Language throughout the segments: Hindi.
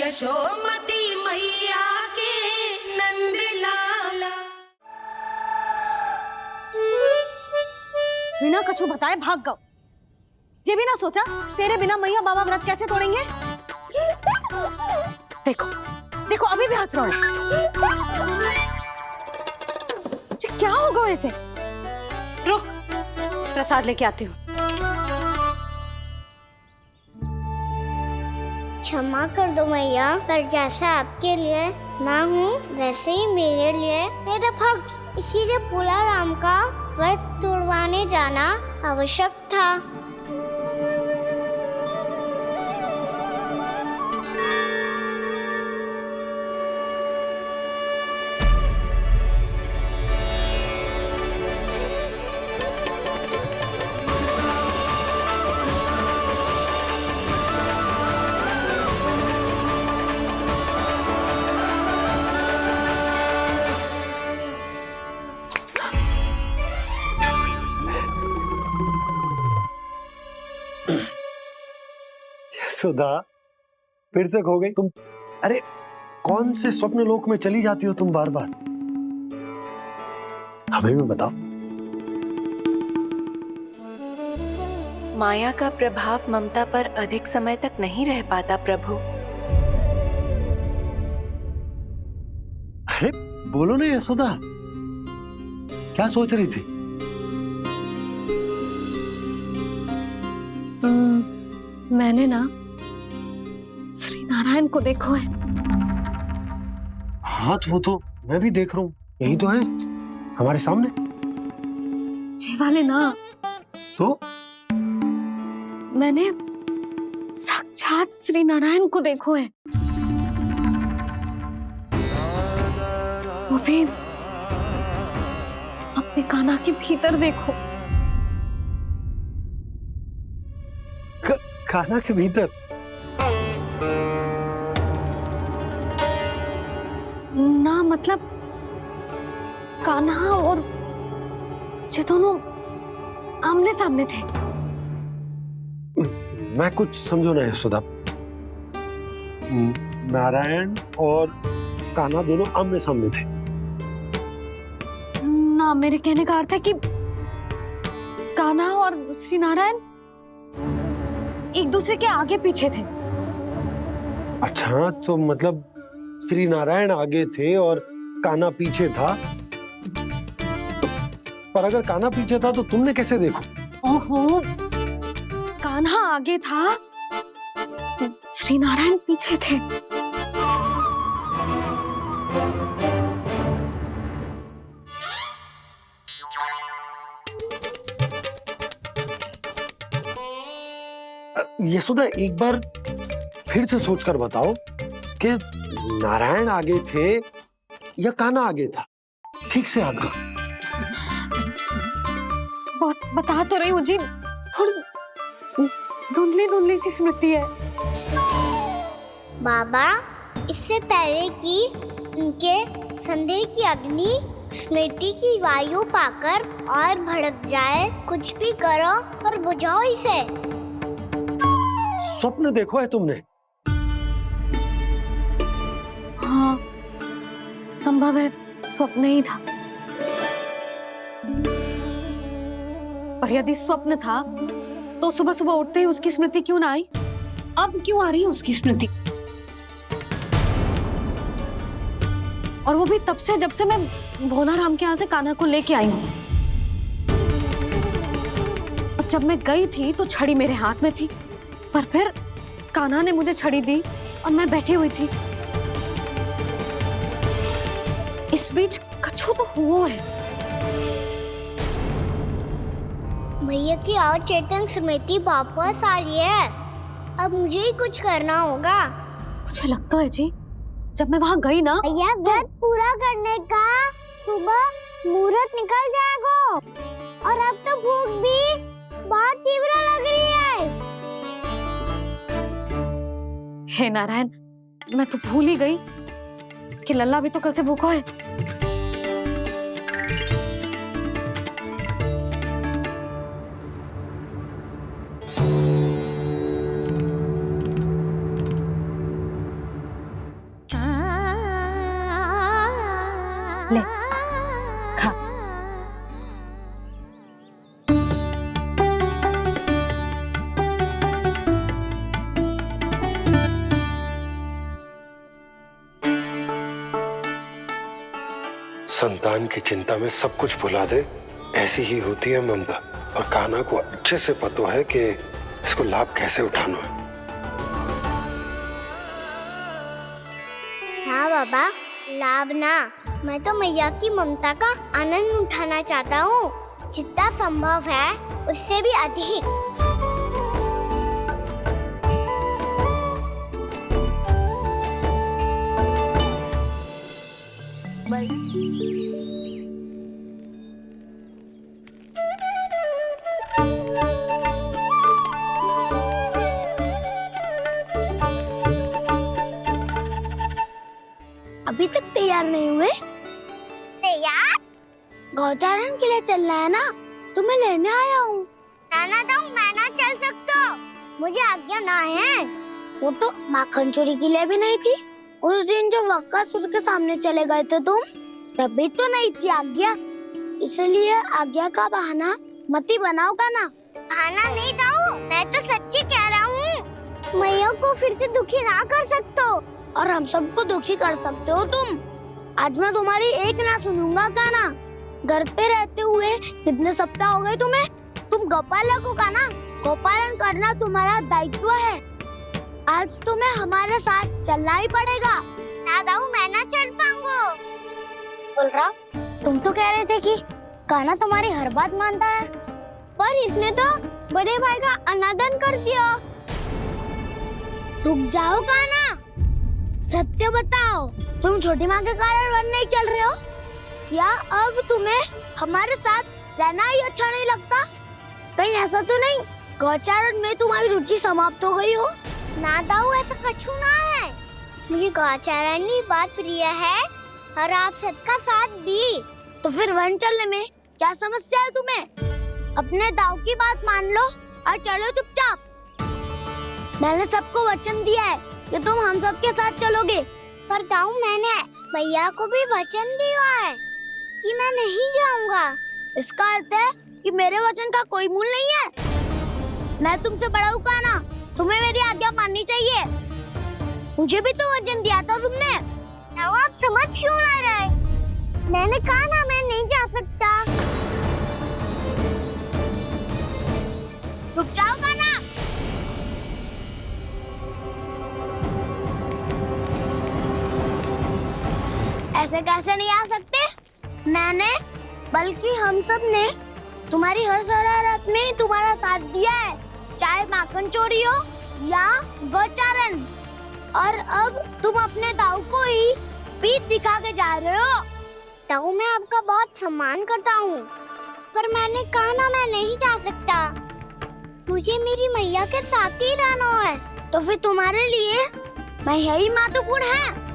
यशोमती मैया के नंद लाला। बिना कछु बताए भाग गओ। ये भी ना सोचा तेरे बिना मैया बाबा व्रत कैसे तोड़ेंगे। देखो देखो अभी भी हंस रहा हूं। क्या होगा ऐसे? रुक प्रसाद लेके आती हूँ। क्षमा कर दो मैया, पर जैसा आपके लिए मैं हूँ वैसे ही मेरे लिए मेरा भक्त, इसीलिए भोला राम का व्रत तोड़वाने जाना आवश्यक था। सुधा फिर से खो गई तुम। अरे कौन से स्वप्न लोक में चली जाती हो तुम बार बार? हमें भी बताओ। माया का प्रभाव ममता पर अधिक समय तक नहीं रह पाता प्रभु। अरे बोलो ना यशोदा, क्या सोच रही थी? मैंने ना श्री नारायण को देखो है। हाँ वो तो मैं भी देख रहा हूँ, यही तो है हमारे सामने। ये वाले ना तो मैंने साक्षात श्री नारायण को देखो है, वो भी अपने कान्हा के भीतर देखो। कान्हा के भीतर? ना मतलब कान्हा और ये दोनों आमने सामने थे। मैं कुछ समझो ना यशोदा। नारायण और कान्हा दोनों आमने सामने थे? ना, मेरे कहने का अर्थ है कि कान्हा और श्री नारायण एक दूसरे के आगे पीछे थे। अच्छा तो मतलब श्री नारायण आगे थे और कान्हा पीछे था। पर अगर कान्हा पीछे था तो तुमने कैसे देखा? ओहो, कान्हा आगे था, श्री नारायण पीछे थे। यशोदा एक बार फिर से सोचकर बताओ कि नारायण आगे थे या कान्हा आगे था? ठीक से याद करो। बहुत बता तो रही हूँ जी, थोड़ी धुंधली धुंधली सी स्मृति है। बाबा, इससे पहले कि उनके संदेह की अग्नि स्मृति की वायु पाकर और भड़क जाए, कुछ भी करो और बुझाओ इसे। स्वप्न देखो है तुमने? हाँ, संभव है स्वप्न ही था। पर यदि स्वप्न था तो सुबह सुबह उठते ही उसकी स्मृति क्यों ना आई? अब क्यों आ रही है उसकी स्मृति? और वो भी तब से जब से मैं भोला राम के यहाँ से कान्हा को लेके आई हूँ। और जब मैं गई थी तो छड़ी मेरे हाथ में थी, पर फिर कान्हा ने मुझे छड़ी दी और मैं बैठी हुई थी। इस बीच कछु तो हुआ है। भैया की अचेतन स्मृति वापस आ रही है। अब मुझे ही कुछ करना होगा। मुझे लगता है जी, जब मैं वहां गई ना भैया व्रत पूरा करने का सुबह मुहूर्त निकल जाएगा और अब तो भूख भी बहुत तीव्र लग रही है। हे नारायण, मैं तो भूल ही गई कि लल्ला भी तो कल से भूखा है। ले खा। संतान की चिंता में सब कुछ भुला दे, ऐसी ही होती है ममता। और कान्हा को अच्छे से पता है कि इसको लाभ कैसे उठाना है। हाँ बाबा, लाभ ना, मैं तो मैया की ममता का आनंद उठाना चाहता हूँ, जितना संभव है उससे भी अधिक। अभी तक तैयार नहीं हुए? तैयार? गौचारण के लिए चलना है ना, तुम्हें लेने आया हूँ। नाना दाऊ, मैं ना चल सकता, मुझे आज्ञा ना है। वो तो माखन चोरी के लिए भी नहीं थी। उस दिन जो बकासुर के सामने चले गए थे तुम, तभी तो नहीं थी आज्ञा। इसलिए आज्ञा का बहाना मत ही बनाओ ना। बहाना नहीं दाऊ, मैं तो सच्ची कह रहा हूँ। मैया को फिर से दुखी ना कर सकते हो, और हम सबको दुखी कर सकते हो तुम। आज मैं तुम्हारी एक ना सुनूंगा कान्हा। घर पे रहते हुए कितने सप्ताह हो गए तुम्हें? तुम गोपालक हो कान्हा, गोपालन करना तुम्हारा दायित्व है। आज तुम्हें हमारे साथ चलना ही पड़ेगा। ना दाऊ, मैं ना चल पाऊंगा। बलराम, तुम तो कह रहे थे कि कान्हा तुम्हारी हर बात मानता है, पर इसने तो बड़े भाई का अनादर कर दिया। रुक जाओ कान्हा, सत्य बताओ, तुम छोटी माँ के कारण वन नहीं चल रहे हो? या अब तुम्हें हमारे साथ रहना ही अच्छा नहीं लगता? कहीं ऐसा तो नहीं गौचारण में तुम्हारी रुचि समाप्त हो गई हो? ना दाऊ, ऐसा कछु ना है। मुझे गौचारण की बात प्रिय है, और आप सबका साथ भी। तो फिर वन चलने में क्या समस्या है तुम्हें? अपने दाऊ की बात मान लो और चलो चुपचाप। मैंने सबको वचन दिया है कि तुम हम सबके साथ चलोगे। पर दाऊ, मैंने भैया को भी वचन दिया है कि मैं नहीं जाऊंगा। इसका अर्थ है कि मेरे वचन का कोई मूल नहीं है। मैं तुमसे बड़ा हूँ कान्हा, तुम्हें मेरी आज्ञा माननी चाहिए। मुझे भी तो वचन दिया था तुमने। दाऊ, आप समझ क्यों ना रहे? मैंने कहा ना, मैं नहीं जा सकता। रुक जाओ कान्हा। ऐसे कैसे नहीं आ सकते? मैंने, बल्कि हम सब ने तुम्हारी हर शरारत में तुम्हारा साथ दिया है, चाहे माखन चोरी हो या गौचारण। और अब तुम अपने दाऊ को ही पीठ दिखा के जा रहे हो। दाऊ, मैं आपका बहुत सम्मान करता हूँ, पर मैंने कहा ना, मैं नहीं जा सकता। मुझे मेरी मैया के साथ ही रहना है। तो फिर तुम्हारे लिए मैं यही महत्वपूर्ण है।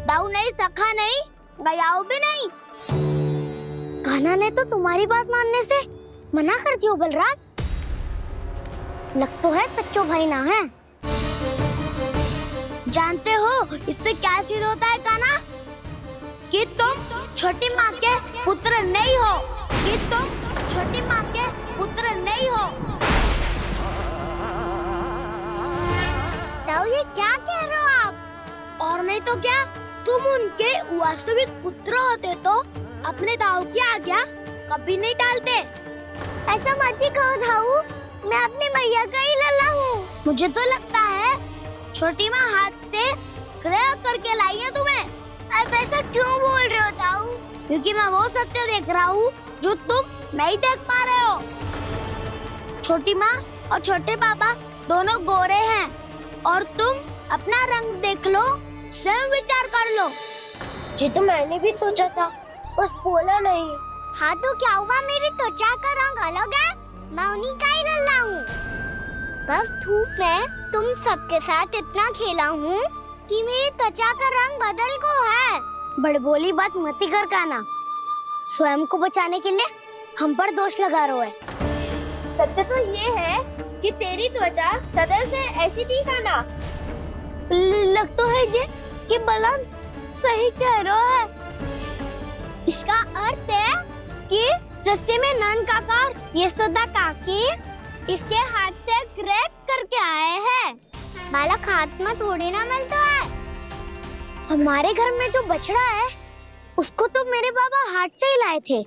दाऊ नहीं, सखा नहीं, गयाऊ भी नहीं। कान्हा ने तो तुम्हारी बात मानने से मना कर दिया। बलराम, लग तो है सच्चो भाई ना है। जानते हो इससे क्या सिद्ध होता है कान्हा? कि तुम छोटी माँ के पुत्र नहीं हो, कि तुम छोटी माँ के पुत्र नहीं हो। दाऊ, ये क्या कह रहे हो आप? और नहीं तो क्या, तुम उनके वास्तविक पुत्र होते तो अपने दाऊ की आज्ञा कभी नहीं टालते। ऐसा मत ही कहो दाऊ, मैं अपनी मैया का ही लल्ला हूँ। मुझे तो लगता है छोटी माँ हाथ से ग्रह करके लाई है तुम्हें। आप ऐसा क्यों बोल रहे हो दाऊ? क्योंकि मैं वो सत्य देख रहा हूँ जो तुम नहीं देख पा रहे हो। छोटी माँ और छोटे पापा दोनों गोरे हैं, और तुम अपना रंग देख लो, स्वयं विचार कर लो। जी तो मैंने भी सोचा था, बस बोला नहीं। हाँ तो क्या हुआ, मेरी त्वचा का रंग अलग है, मैं उन्हीं का ही लल्ला हूँ। बस धूप में तुम सबके साथ इतना खेला हूँ कि मेरी त्वचा का रंग बदल को है। बड़बोली बात मत ही कर कान्हा, स्वयं को बचाने के लिए हम पर दोष लगा रहे है। सत्य तो ये है कि तेरी त्वचा सदैव से ऐसी थी कान्हा। लग तो है ये कि बलराम सही कह रहा है। इसका अर्थ है कि सस्ते में नंद काका यशोदा काकी इसके हाथ से ग्रेट करके आए हैं। बालक हाथ में थोड़ी ना मिलता है। हमारे घर में जो बछड़ा है उसको तो मेरे बाबा हाथ से ही लाए थे,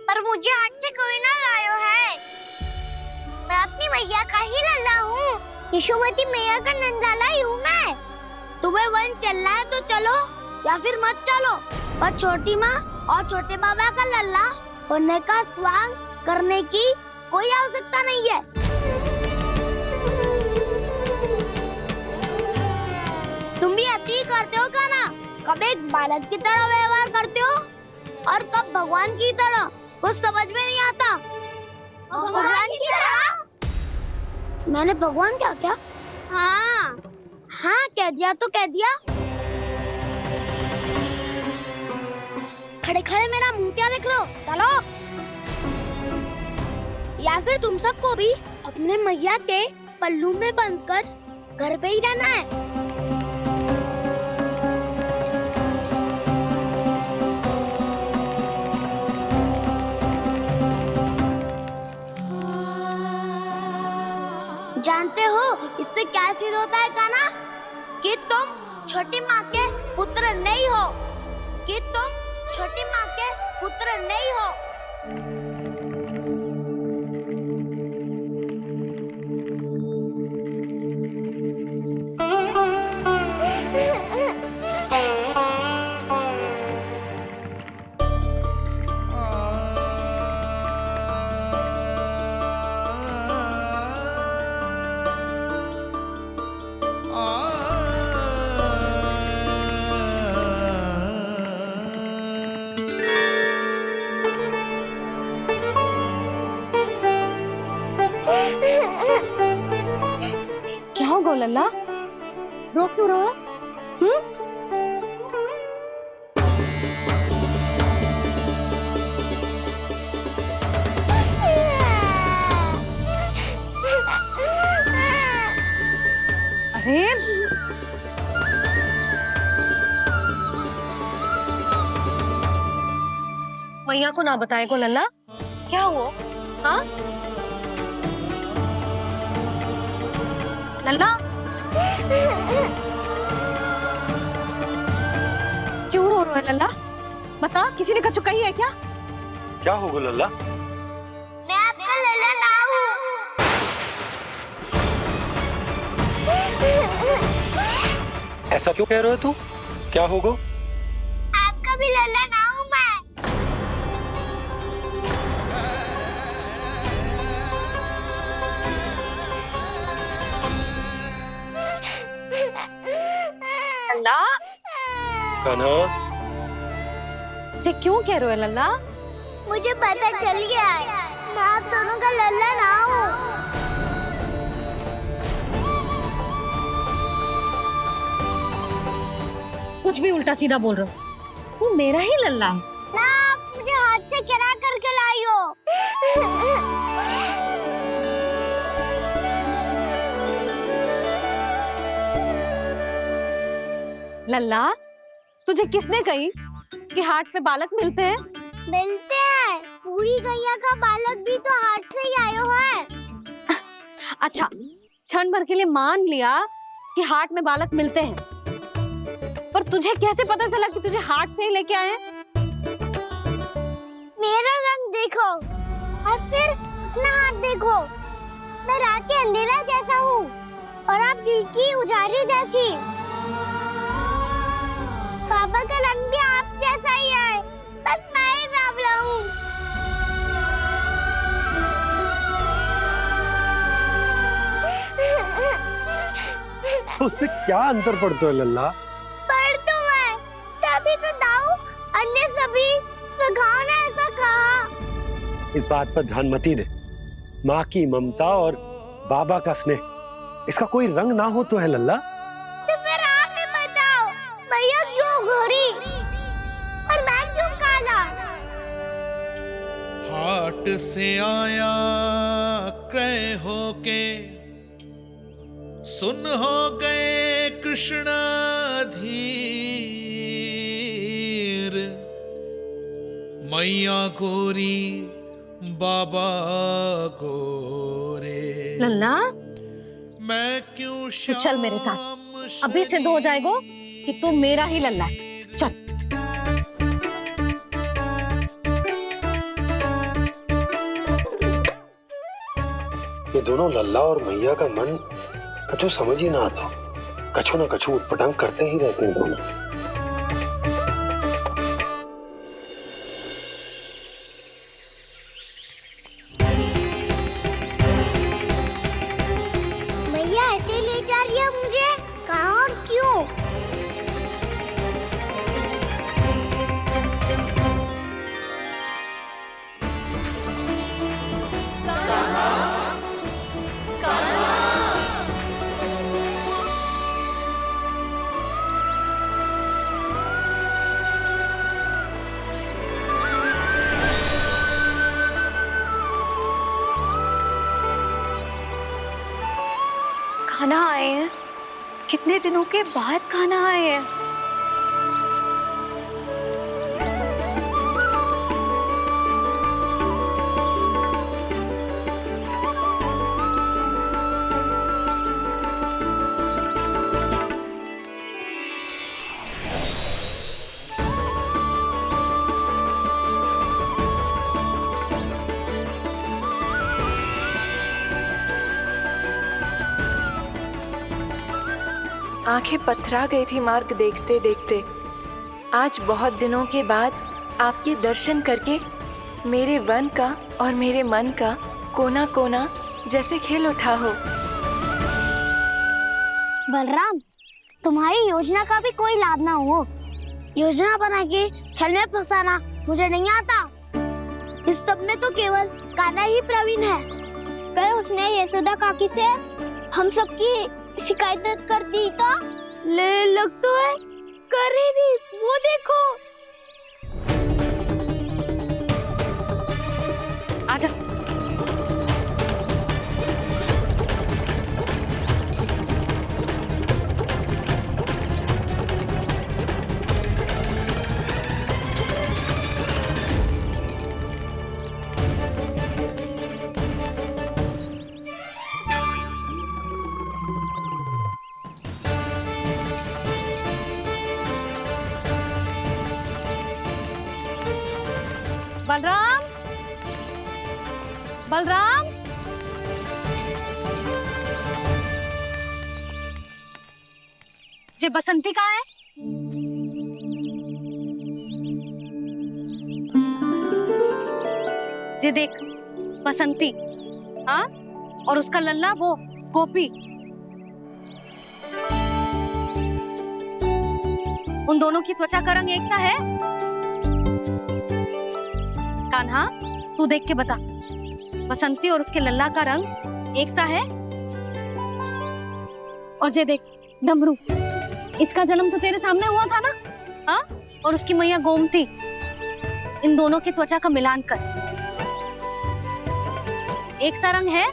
पर मुझे हाथ से कोई ना लायो है। मैं अपनी मैया का ही लल्ला हूँ, यशोमती मैया का नंदलाला ही हूँ मैं। तुम्हें वन चलना है तो चलो या फिर मत चलो, पर छोटी माँ और छोटे बाबा का लल्ला होने का स्वांग करने की कोई आवश्यकता नहीं है। तुम भी अति करते हो क्या ना? कब एक बालक की तरह व्यवहार करते हो और कब भगवान की तरह, कुछ समझ में नहीं आता। भगवान की तरह? मैंने भगवान क्या क्या? हाँ हाँ कह दिया तो कह दिया। खड़े खड़े मेरा मुंह क्या देख रहे हो? चलो। या फिर तुम सबको भी अपने मैया के पल्लू में बंधकर घर पे ही रहना है। जानते हो इससे क्या सिद्ध होता है काना? कि तुम छोटी माँ के पुत्र नहीं हो, कि तुम छोटी माँ के पुत्र नहीं हो। क्या हो गो लल्ला? रो क्यों रहो? अरे मैया को ना बताए को लल्ला, क्या हुआ? हाँ लल्ला, क्यों रो रहा है लल्ला? बता, किसी ने कछु कही है क्या? क्या होगा लल्ला? मैं आपका लल्ला ना हूँ। ऐसा क्यों कह रहे हो तू? क्या होगा? आपका भी लल्ला ना हूँ मैं। लल्ला, कान्हा, जे क्यों कह रहे हो लल्ला? मुझे पता चल गया है, मैं आप दोनों का लल्ला ना हूँ। कुछ भी उल्टा सीधा बोल रहे हो। तू मेरा ही लल्ला है। ना आप मुझे हाथ से गिरा करके लाई हो। लल्ला, तुझे किसने कही कि हाट में बालक मिलते हैं? मिलते हैं, पूरी गैया का बालक भी तो हाथ से ही आयो है। अच्छा, क्षण भर के लिए मान लिया कि हाट में बालक मिलते हैं, पर तुझे कैसे पता चला कि तुझे हाट से ही लेके आए हैं? मेरा रंग देखो और फिर अपना हाथ देखो। मैं रात के अंधेरा जैसा हूँ और आप दिल की उजाली जैसी। पापा का रंग भी आप जैसा ही है, बस मैं ही बावला हूँ। उससे क्या अंतर पड़ता है लल्ला? पर तो मैं तभी तो दाऊ अन्य सभी सखाओ ने ऐसा कहा। इस बात पर ध्यान मत ही दे। माँ की ममता और बाबा का स्नेह, इसका कोई रंग ना हो तो है लल्ला। तो फिर आप ही बताओ, भैया क्यों गोरी और मैं क्यों काला? हाट से आया क्रय होके, सुन हो गए कृष्णाधीर। मैया गोरी बाबा गोरे। लल्ला मैं क्यों तू चल मेरे साथ, अभी सिद्ध हो जाएगा कि तू मेरा ही लल्ला है। चल। ये दोनों लल्ला और मैया का मन कछु समझ ही ना आता, कछु ना कछु उटपटांग करते ही रहते हैं दोनों। मैया ऐसे ले जा रही है मुझे, कहाँ और क्यों? खाना आए हैं, कितने दिनों के बाद खाना आए हैं। आंखें पथरा गई थी मार्ग देखते देखते। आज बहुत दिनों के बाद आपके दर्शन करके मेरे वन का और मेरे मन का कोना कोना जैसे खिल उठा हो। बलराम, तुम्हारी योजना का भी कोई लाभ ना हो। योजना बना के छल में फंसाना मुझे नहीं आता। इस सब में तो केवल कान्हा ही प्रवीण है। कल उसने यशोदा काकी से हम सबकी शिकायत कर दी तो लग तो है कर ही दी, वो देखो। आजा। बलराम, बलराम, ये बसंती कहाँ है? ये देख बसंती, हाँ, और उसका लल्ला वो गोपी। उन दोनों की त्वचा का रंग एक सा है? कान्हा, तू देख के बता, बसंती और उसके लल्ला का रंग एक सा है? और ये देख डमरू, इसका जन्म तो तेरे सामने हुआ था ना, हाँ? और उसकी मैया गोमती, इन दोनों की त्वचा का मिलान कर, एक सा रंग है?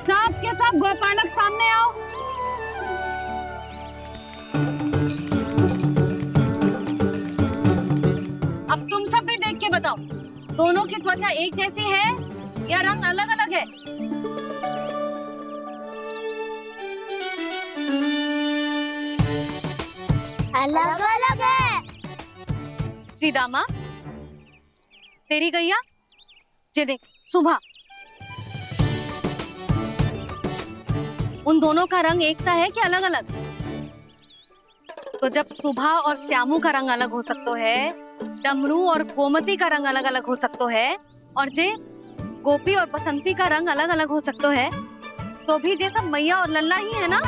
सब के सब गोपालक सामने आओ। अब तुम सब भी देख के बताओ, दोनों की त्वचा एक जैसी है या रंग अलग अलग है? अलग अलग है। श्रीदामा, तेरी गैया, ये देख सुबह, उन दोनों का रंग एक सा है कि अलग अलग? तो जब सुबह और श्यामू का रंग अलग हो सकता है, डमरू और गोमती का रंग अलग अलग हो सकता है, और जे गोपी और बसंती का रंग अलग अलग हो सकता है, तो भी जे सब मैया और लल्ला ही है ना?